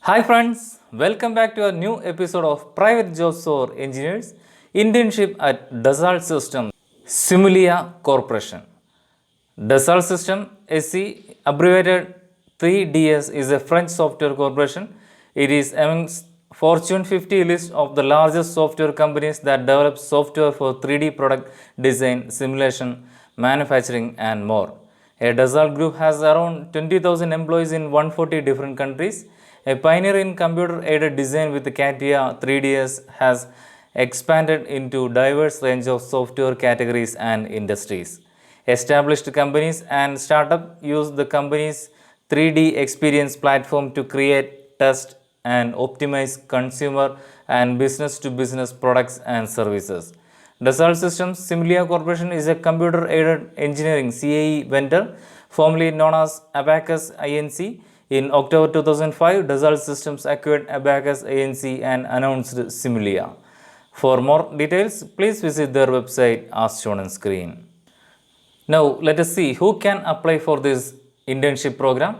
Hi friends, welcome back to a new episode of Private Jobs for Engineers Internship at Dassault Systems Simulia Corporation. Dassault System SC, abbreviated 3DS, is a French software corporation. It is amongst Fortune 50 list of the largest software companies that develop software for 3D product design, simulation, manufacturing and more. A Dassault group has around 20,000 employees in 140 different countries. A pioneer in computer-aided design with CATIA 3DS has expanded into diverse range of software categories and industries. Established companies and startups use the company's 3D experience platform to create, test, and optimize consumer and business-to-business products and services. Dassault Systems Simulia Corporation is a computer-aided engineering CAE vendor, formerly known as Abacus Inc. In October 2005, Dassault Systems acquired Abacus Inc. and announced Simulia. For more details, please visit their website as shown on screen. Now, let us see who can apply for this internship program.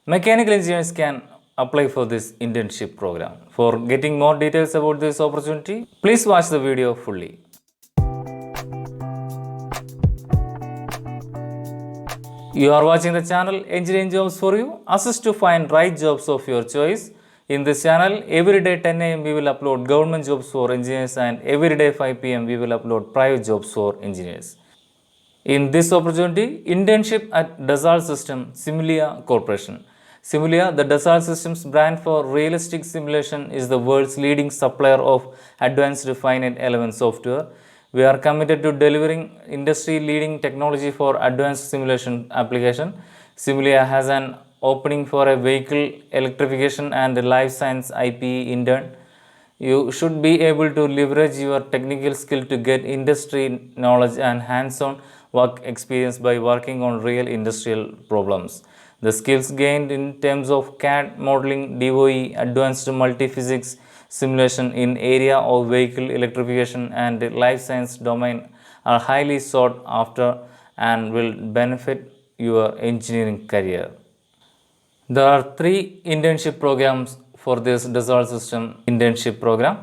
Mechanical engineers can apply for this internship program. For getting more details about this opportunity, please watch the video fully. You are watching the channel Engineering Jobs for You. Assist to find right jobs of your choice. In this channel, every day 10 am we will upload government jobs for engineers, and every day 5 pm we will upload private jobs for engineers. In this opportunity, internship at Dassault Systems Simulia Corporation. Simulia, the Dassault Systems brand for realistic simulation, is the world's leading supplier of advanced finite element software. We are committed to delivering industry-leading technology for advanced simulation application. Simulia has an opening for a vehicle electrification and life science IPE intern. You should be able to leverage your technical skill to get industry knowledge and hands-on work experience by working on real industrial problems. The skills gained in terms of CAD modeling, DOE, advanced multi-physics simulation in area of vehicle electrification and life science domain are highly sought after and will benefit your engineering career. There are three internship programs for this Dassault System internship program.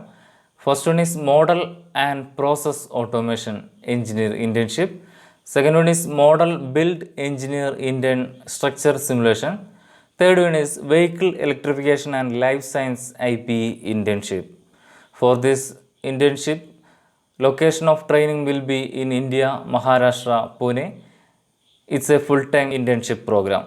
First one is Model and Process Automation Engineer internship. Second one is Model Build Engineer Intern Structure Simulation. Third one is Vehicle Electrification and Life Science IPE internship. For this internship, location of training will be in India, Maharashtra, Pune. It's a full-time internship program.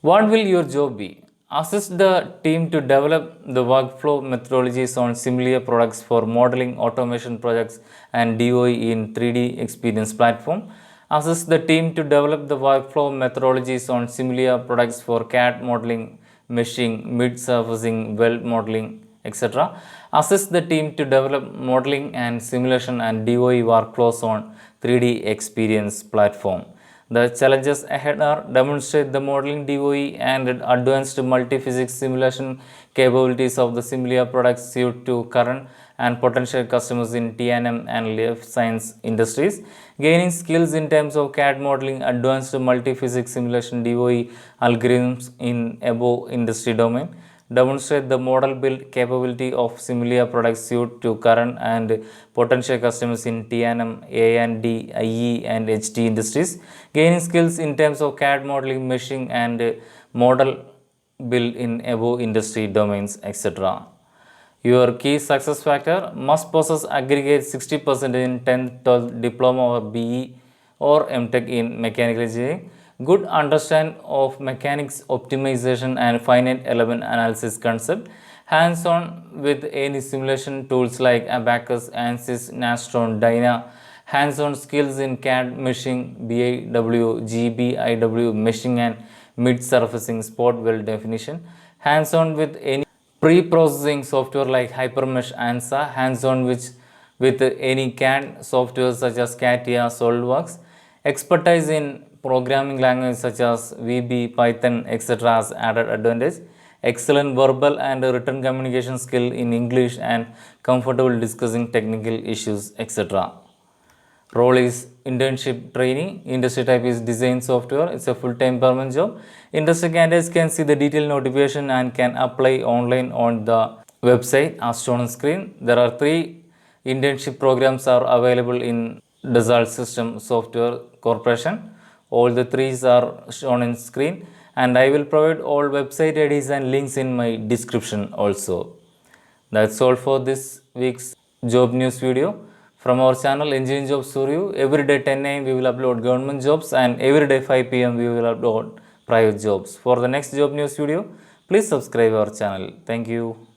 What will your job be? Assist the team to develop the workflow methodologies on Simulia products for modeling automation projects and DOE in 3D experience platform. Assist the team to develop the workflow methodologies on Simulia products for CAD modeling, meshing, mid-surfacing, weld modeling, etc. Assist the team to develop modeling and simulation and DOE workflows on 3D experience platform. The challenges ahead are demonstrate the modeling DOE and advanced multi-physics simulation capabilities of the Simulia products suited to current and potential customers in T&M and life science industries. Gaining skills in terms of CAD modeling, advanced multi-physics simulation DOE algorithms in above industry domain. Demonstrate the model build capability of Simulia products suited to current and potential customers in T&M, A&D, IE and HT industries. Gaining skills in terms of CAD modeling, meshing and model build in above industry domains, etc. Your key success factor must possess aggregate 60% in 10th, 12th diploma or BE or MTech in mechanical engineering. Good understanding of mechanics optimization and finite element analysis concept. Hands-on with any simulation tools like Abacus, ANSYS, Nastron, Dyna. Hands-on skills in CAD meshing, BIW, GBIW, meshing and mid-surfacing spot weld definition. Hands-on with any pre-processing software like Hypermesh, ANSA. Hands-on with any CAD software such as CATIA, SolidWorks. Expertise in programming language such as VB, Python, etc. has added advantage. Excellent verbal and written communication skill in English and comfortable discussing technical issues, etc. Role is internship trainee. Industry type is design software. It's a full-time permanent job. Interested candidates can see the detailed notification and can apply online on the website as shown on screen. There are 3 internship programs are available in Dassault System Software Corporation. All the 3s are shown on screen, and I will provide all website IDs and links in my description also. That's all for this week's job news video. From our channel Engineering Jobs for You, every day 10 a.m. we will upload government jobs, and every day 5 p.m. we will upload private jobs. For the next job news video, please subscribe our channel. Thank you.